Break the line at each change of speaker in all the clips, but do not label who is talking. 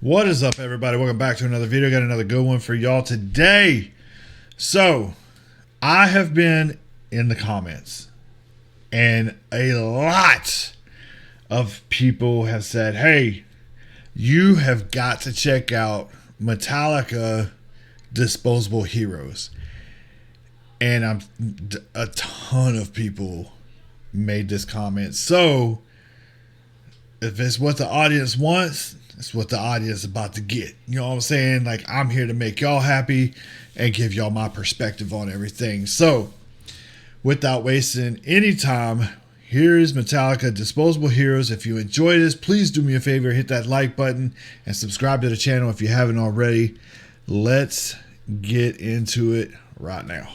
What is up, everybody? Welcome back to another video. Got another good one for y'all today. So, I have been in the comments, and a lot of people have said, hey, you have got to check out Metallica Disposable Heroes. And a ton of people made this comment. So, if it's what the audience wants, it's what the audience is about to get. You know what I'm saying? Like, I'm here to make y'all happy and give y'all my perspective on everything. So, without wasting any time, here's Metallica Disposable Heroes. If you enjoyed this, please do me a favor, hit that like button and subscribe to the channel if you haven't already. Let's get into it right now.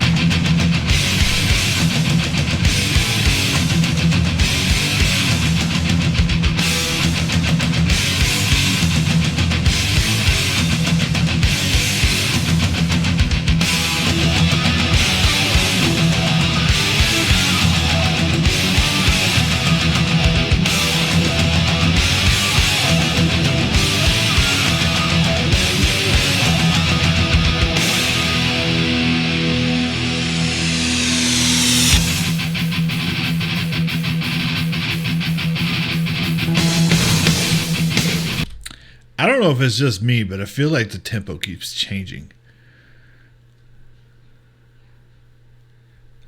I don't know if it's just me, but I feel like the tempo keeps changing.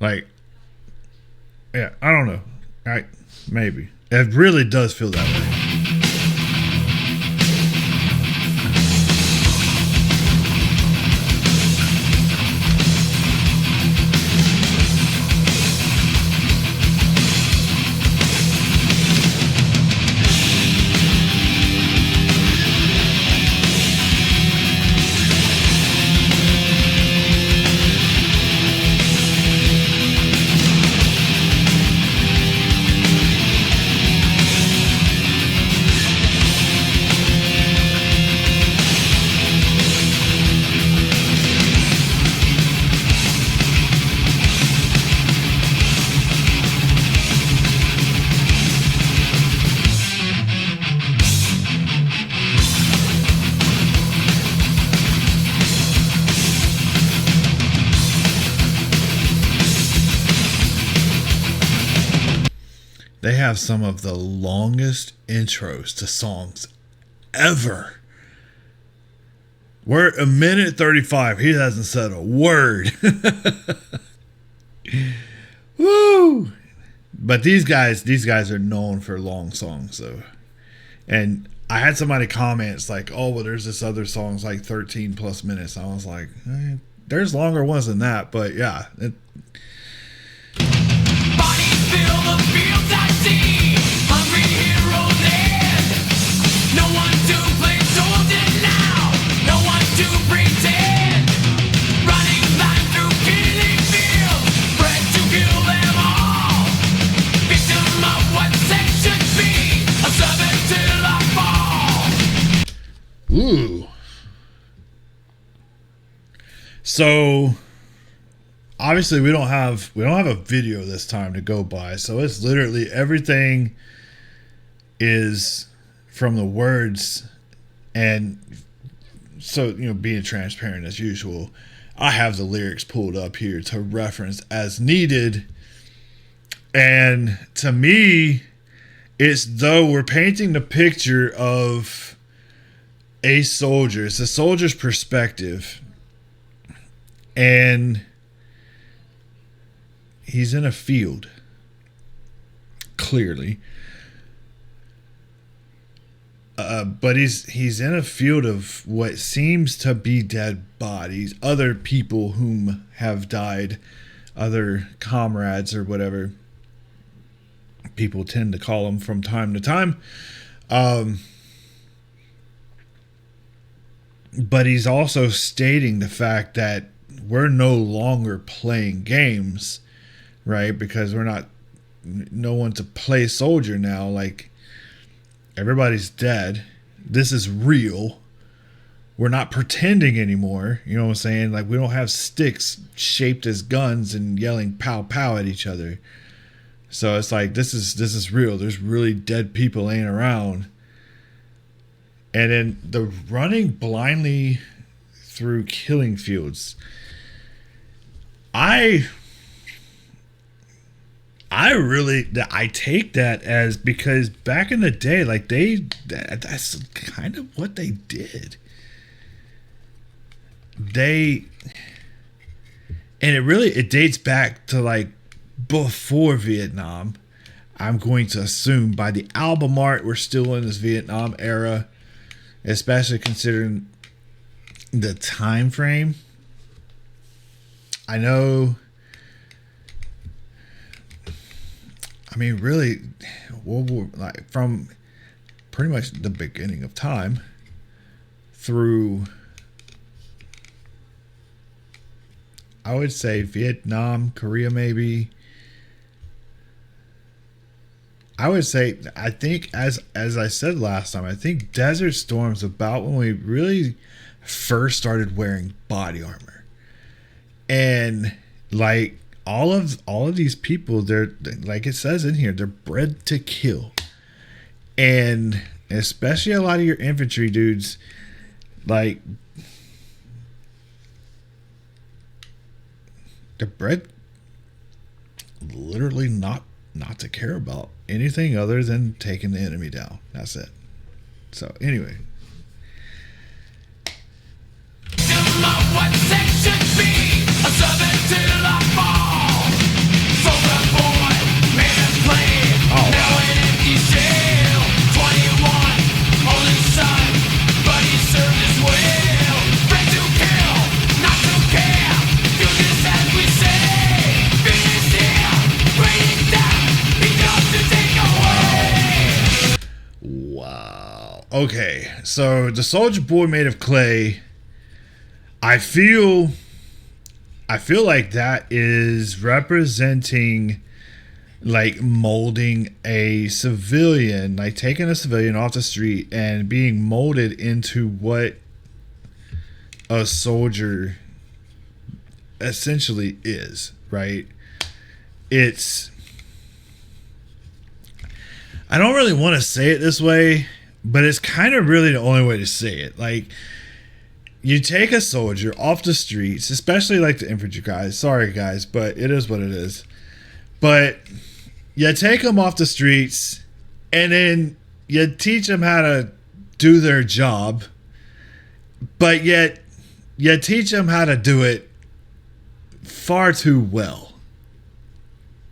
Like, yeah, I don't know. Maybe. It really does feel that way. They have some of the longest intros to songs ever. We're a minute 35. He hasn't said a word. Woo! But these guys are known for long songs, though. And I had somebody comment, like, oh, well, there's this other song's like 13 plus minutes. I was like, there's longer ones than that, but yeah. Ooh. So obviously we don't have a video this time to go by, so it's literally everything is from the words. And so, you know, being transparent as usual, I have the lyrics pulled up here to reference as needed. And to me, it's though we're painting the picture of a soldier. It's a soldier's perspective, and he's in a field, clearly, but he's in a field of what seems to be dead bodies, other people whom have died, other comrades or whatever people tend to call them from time to time. But he's also stating the fact that we're no longer playing games, right? Because no one's a play soldier now. Like, everybody's dead. This is real. We're not pretending anymore. You know what I'm saying? Like, we don't have sticks shaped as guns and yelling pow pow at each other. So it's like, this is real. There's really dead people laying around. And then the running blindly through killing fields. I take that as, because back in the day, like that's kind of what they did. And it dates back to like before Vietnam. I'm going to assume by the album art, we're still in this Vietnam era, especially considering the time frame. I know. I mean, really, World War, like from pretty much the beginning of time through, I would say Vietnam, Korea, maybe. I would say, I think, as I said last time, I think Desert Storm's about when we really first started wearing body armor. And like all of these people, they're, like it says in here, they're bred to kill. And especially a lot of your infantry dudes, like, they're bred literally not to care about anything other than taking the enemy down. That's it. So anyway. Okay, so the soldier boy made of clay, I feel like that is representing like molding a civilian, like taking a civilian off the street and being molded into what a soldier essentially is, right? I don't really want to say it this way, but it's kind of really the only way to say it. Like, you take a soldier off the streets, especially like the infantry guys. Sorry, guys, but it is what it is. But you take them off the streets, and then you teach them how to do their job, but yet you teach them how to do it far too well.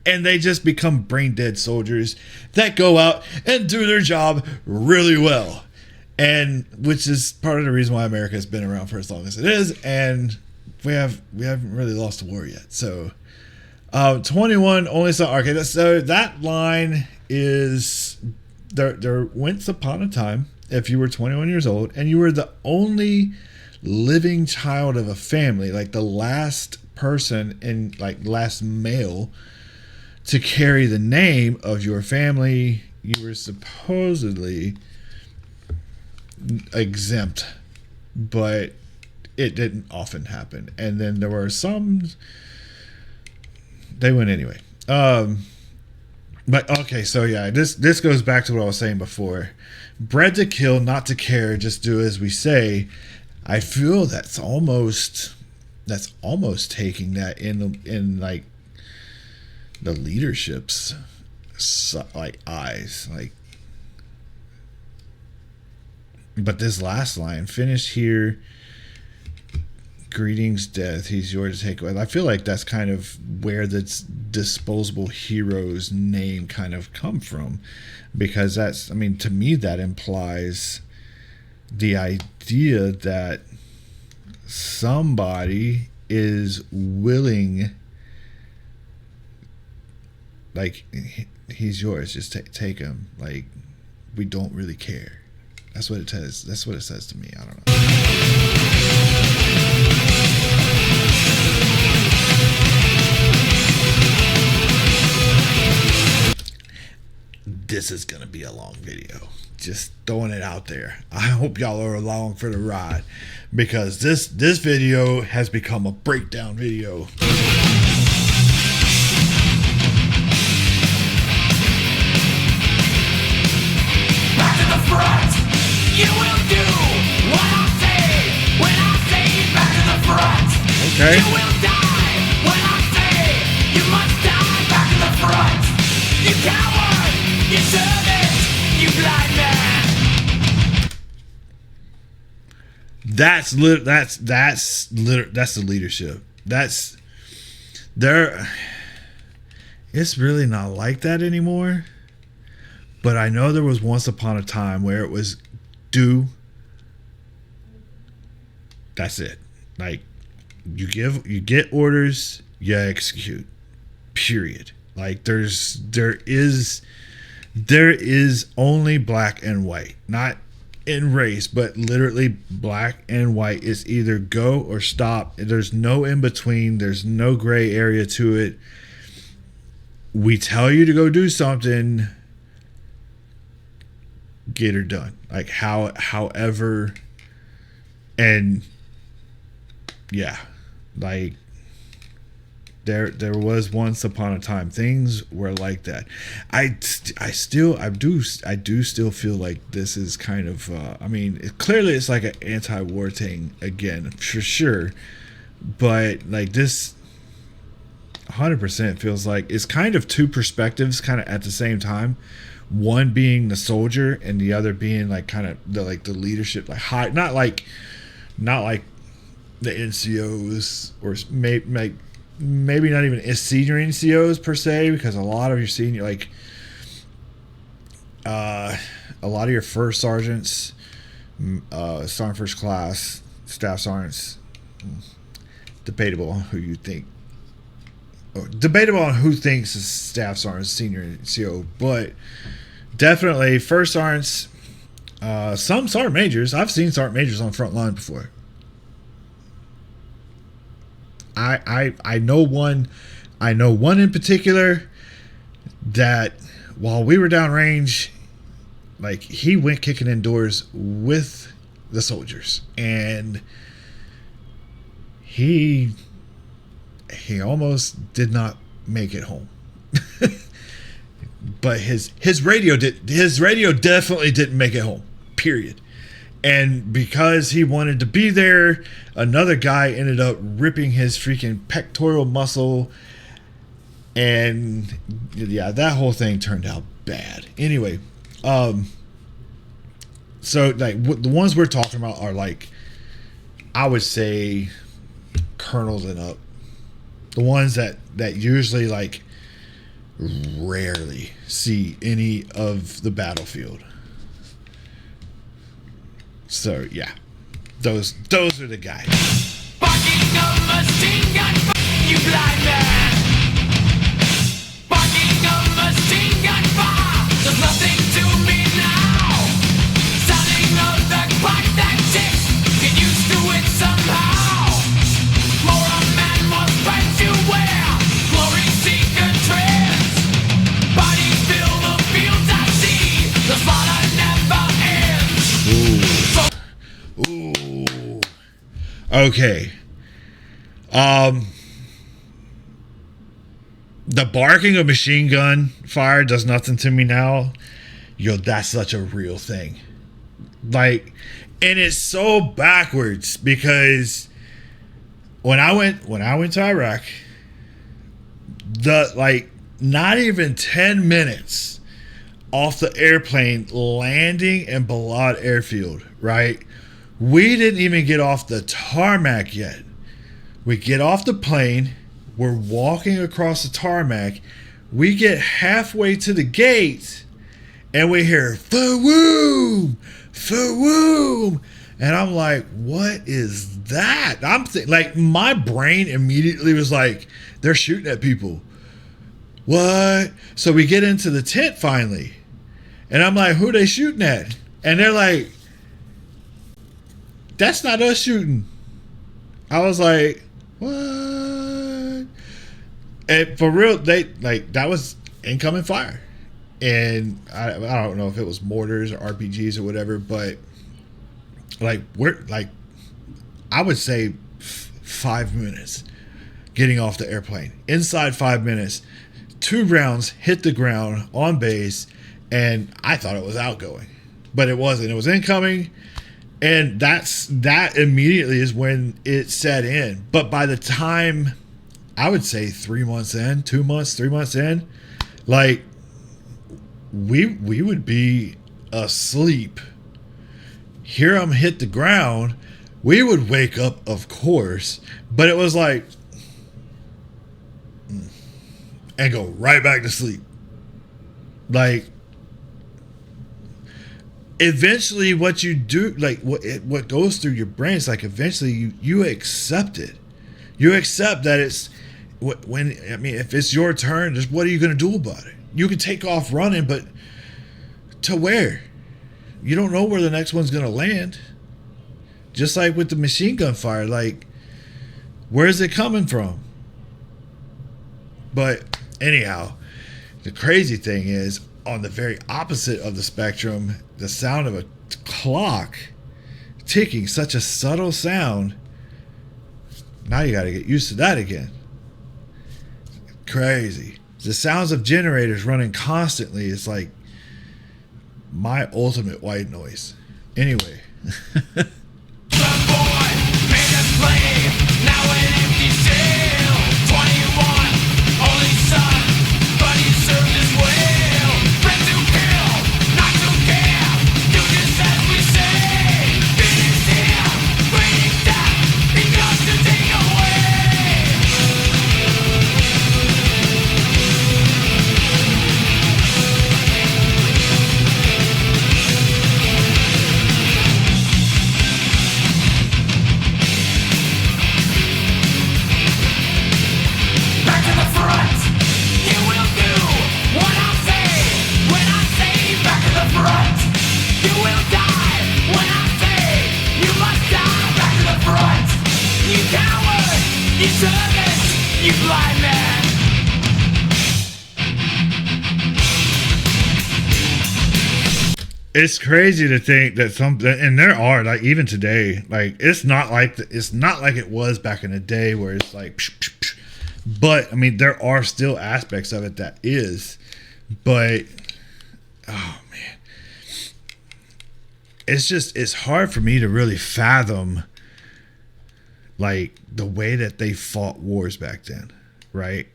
And they just become brain dead soldiers that go out and do their job really well. And which is part of the reason why America has been around for as long as it is. And we haven't really lost the war yet. So 21 only saw, okay, so that line is there once upon a time, if you were 21 years old and you were the only living child of a family, like the last person and like last male to carry the name of your family, you were supposedly exempt, but it didn't often happen. And then there were some, they went anyway. But okay, so yeah, this goes back to what I was saying before. Bred to kill, not to care, just do as we say. I feel that's almost taking that in like the leadership's like eyes, like. But this last line, finish here, greetings death, he's yours to take away. I feel like that's kind of where the Disposable Heroes name kind of come from, because that's, I mean, to me that implies the idea that somebody is willing, like, he's yours, just take him, like, we don't really care. That's what it says. That's what it says to me. I don't know. This is gonna be a long video. Just throwing it out there. I hope y'all are along for the ride, because this video has become a breakdown video. Back to the front!
You will do what I say when I say back to the front.
Okay.
You will die when I say you must die back to the front. You coward, you servant, you blind man.
That's the leadership. That's there. It's really not like that anymore. But I know there was once upon a time where it was do. That's it. Like you get orders, you execute. Period. Like there is only black and white. Not in race, but literally black and white. Is either go or stop. There's no in between. There's no gray area to it. We tell you to go do something, get her done. Like however, and yeah, like there was once upon a time things were like that. I do still feel like this is kind of I mean clearly it's like an anti-war thing again for sure, but like this 100% feels like it's kind of two perspectives kind of at the same time, one being the soldier and the other being like kind of the leadership, like high, not like the NCOs or maybe not even senior NCOs per se, because a lot of your senior, like a lot of your first sergeants, sergeant first class, staff sergeants, debatable on who you think, or debatable on who thinks is staff sergeant, senior NCO, but definitely first sergeants, some sergeant majors. I've seen sergeant majors on the front line before. I know one in particular that while we were downrange, like he went kicking indoors with the soldiers, and he almost did not make it home. But his radio definitely didn't make it home. Period. And because he wanted to be there, another guy ended up ripping his freaking pectoral muscle. And yeah, that whole thing turned out bad. Anyway, so like the ones we're talking about are like, I would say colonels and up. The ones that usually like rarely see any of the battlefield. So yeah, those are the guys.
Barking a machine gun, you blind man. Barking a machine gun fire, there's nothing to me now. Sounding of the clock that ticks, get used to it somehow. More a man must fight to wear, glory seeker trends. Bodies fill the fields I see, the slaughter never ends.
Ooh. Okay. The barking of machine gun fire does nothing to me now. Yo, that's such a real thing. Like, and it's so backwards because when I went to Iraq, not even 10 minutes off the airplane landing in Balad Airfield, right? We didn't even get off the tarmac yet. We get off the plane. We're walking across the tarmac. We get halfway to the gate, and we hear "Fawoom, fawoom," and I'm like, "What is that?" Like, my brain immediately was like, "They're shooting at people." What? So we get into the tent finally, and I'm like, "Who are they shooting at?" And they're like, "That's not us shooting." I was like, "What?" And for real, they like that was incoming fire, and I don't know if it was mortars or RPGs or whatever, but like I would say 5 minutes getting off the airplane. Inside 5 minutes, 2 rounds hit the ground on base, and I thought it was outgoing. but it wasn't. It was incoming, and that immediately is when it set in. But by the time, I would say 3 months in, 2 months, 3 months in, like we would be asleep, hear them hit the ground, we would wake up, of course, but it was like, and go right back to sleep. Like, eventually what you do, like what goes through your brain is like, eventually you accept it. You accept that it's when, I mean, if it's your turn, just what are you going to do about it? You can take off running, but to where? You don't know where the next one's going to land. Just like with the machine gun fire, like, where's it coming from? But anyhow, the crazy thing is, on the very opposite of the spectrum, the sound of a clock ticking, such a subtle sound, now you got to get used to that again. Crazy. The sounds of generators running constantly is like my ultimate white noise. Anyway. It's crazy to think that and there are, like, even today, like, it's not like it was back in the day where it's like, psh, psh, psh. But I mean, there are still aspects of it that is, but oh man, it's hard for me to really fathom, like, the way that they fought wars back then, right?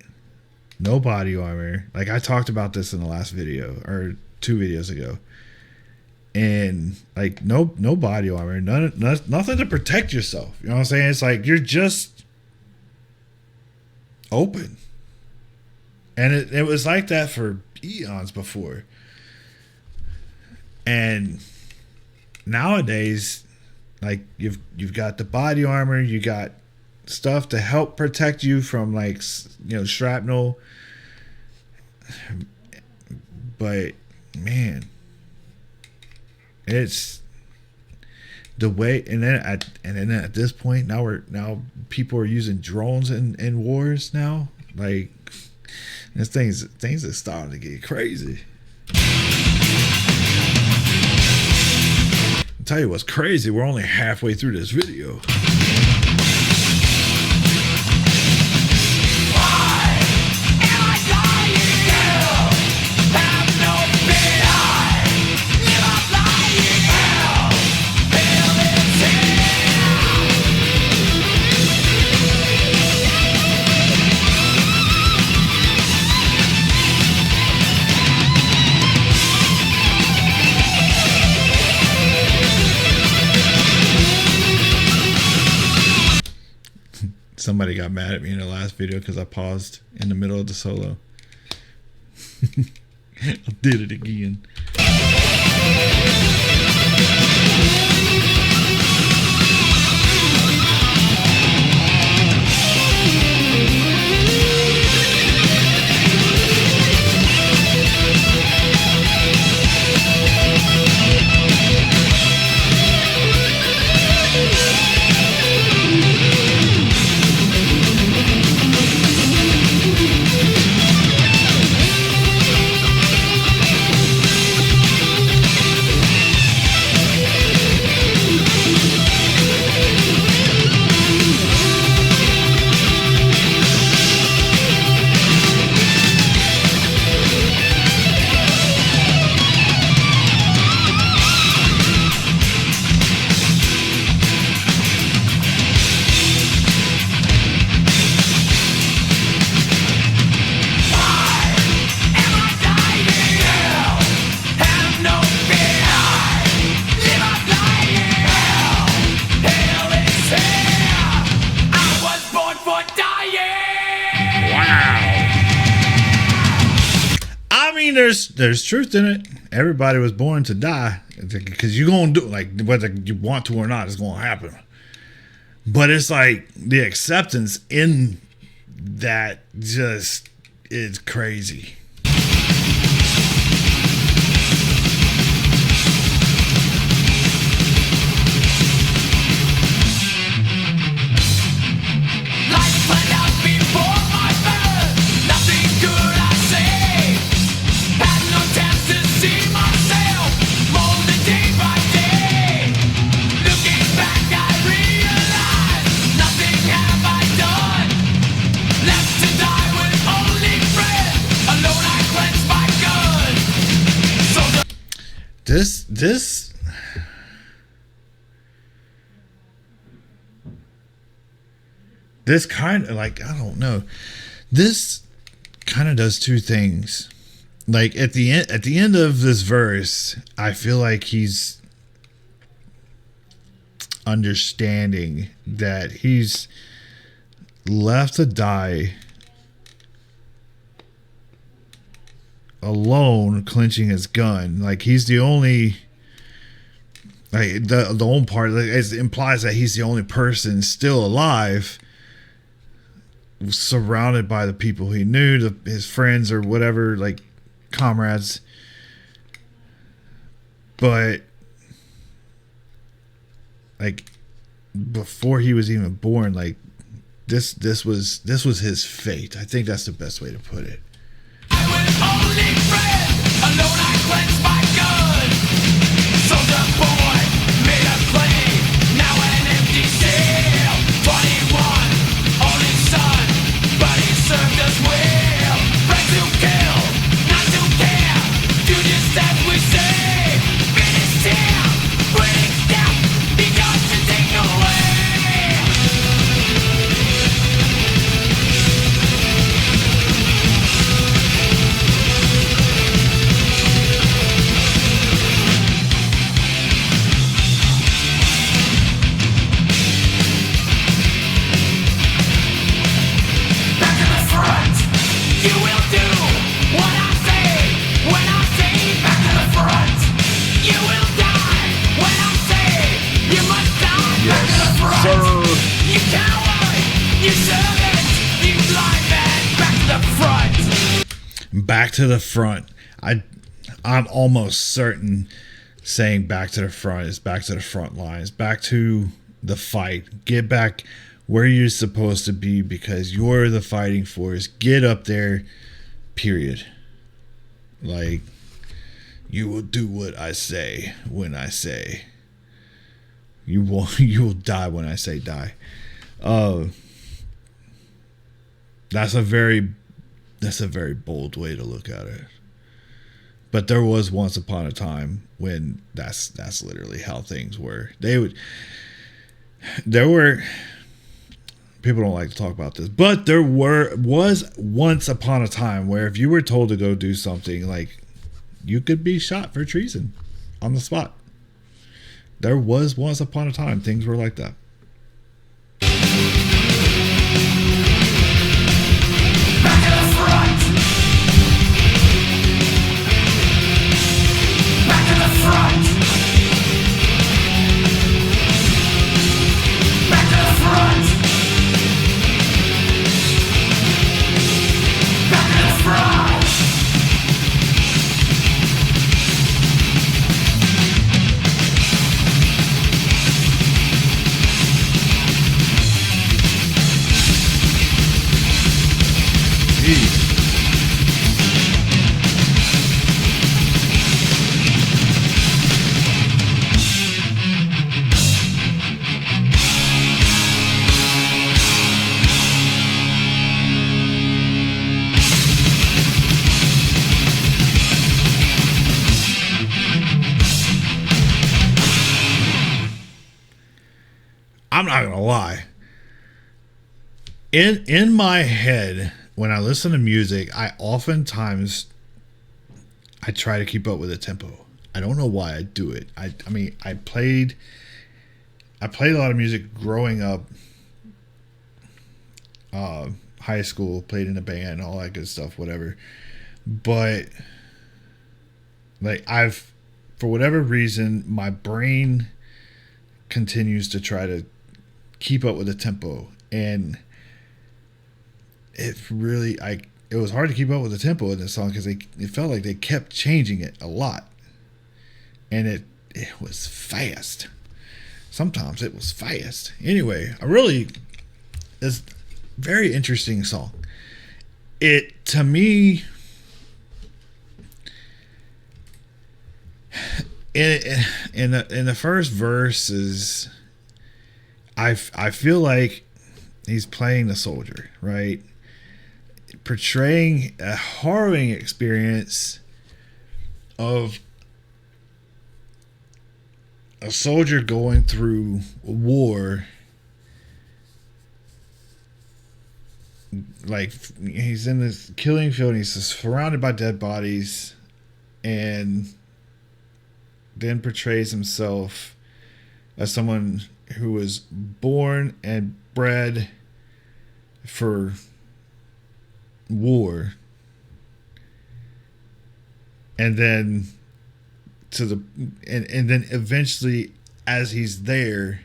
No body armor. Like, I talked about this in the last video or 2 videos ago. And like no body armor, nothing to protect yourself. You know what I'm saying? It's like you're just open, and it was like that for eons before. And nowadays, like you've got the body armor, you got stuff to help protect you from, like, you know, shrapnel. But man, it's the way, and then at this point, now people are using drones in wars now. Like, things are starting to get crazy. I'll tell you what's crazy. We're only halfway through this video. Somebody got mad at me in the last video because I paused in the middle of the solo. I did it again. there's truth in it. Everybody was born to die, because you're gonna do, like, whether you want to or not, it's gonna happen. But it's like the acceptance in that just is crazy. This kind of, like, I don't know. This kind of does two things. Like, at the end of this verse, I feel like he's understanding that he's left to die alone, clenching his gun. Like, he's the only, like, the only part, like, it implies that he's the only person still alive, surrounded by the people he knew, his friends or whatever, like, comrades. But, like, before he was even born, like, this was his fate. I think that's the best way to put it.
I was only friend, alone I cleansed my gun. Soldier boy, made a claim, now an empty shell. 21, only son, but he served us well. Friends who kill, not to care, do just as we say. Finish him, bring down, because to take away. You will do what I say when I say back to the front. You will die when I say you must die. Back to the front.
Sir.
You coward, you servant, you blind man. Back to the front.
Back to the front. I'm almost certain saying back to the front is back to the front lines, back to the fight. Get back where you're supposed to be, because you're the fighting force. Get up there, period. Like, you will do what I say when I say. You will die when I say die. That's a very bold way to look at it. But there was once upon a time when that's literally how things were. There were people don't like to talk about this, but there was once upon a time where if you were told to go do something, like, you could be shot for treason on the spot. There was once upon a time things were like that.
Back to the front. Back to the front. Back to the front. Back to the front.
I'm not gonna lie. In my head, when I listen to music, I try to keep up with the tempo. I don't know why I do it. I mean, I played a lot of music growing up. High school, played in a band, all that good stuff, whatever. But Like, for whatever reason, my brain continues to try to keep up with the tempo, and it was hard to keep up with the tempo in this song because it felt like they kept changing it a lot, and it was fast. Sometimes it was fast. Anyway, it's a very interesting song. It, to me, in the first verses, I feel like he's playing the soldier, right? Portraying a harrowing experience of a soldier going through a war. Like, he's in this killing field, and he's surrounded by dead bodies, and then portrays himself as someone who was born and bred for war, and then and then eventually, as he's there,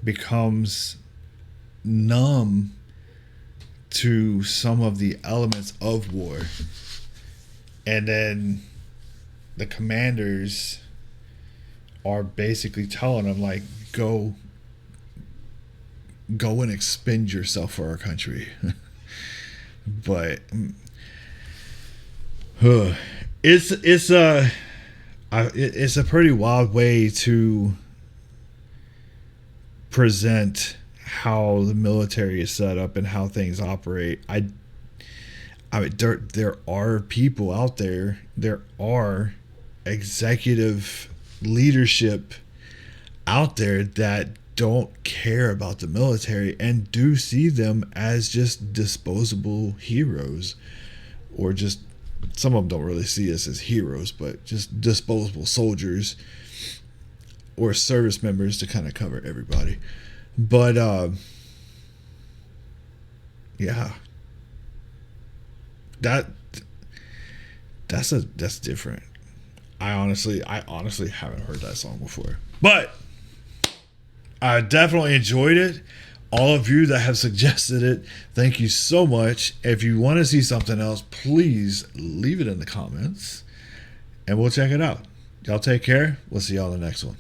becomes numb to some of the elements of war. And then the commanders are basically telling him, like, go and expend yourself for our country. But it's a pretty wild way to present how the military is set up and how things operate. I mean, there are people out there. There are executive leadership out there that don't care about the military and do see them as just disposable heroes, or just, some of them don't really see us as heroes, but just disposable soldiers or service members to kind of cover everybody. But yeah, that's different. I honestly haven't heard that song before, but I definitely enjoyed it. All of you that have suggested it, thank you so much. If you want to see something else, please leave it in the comments, and we'll check it out. Y'all take care. We'll see y'all in the next one.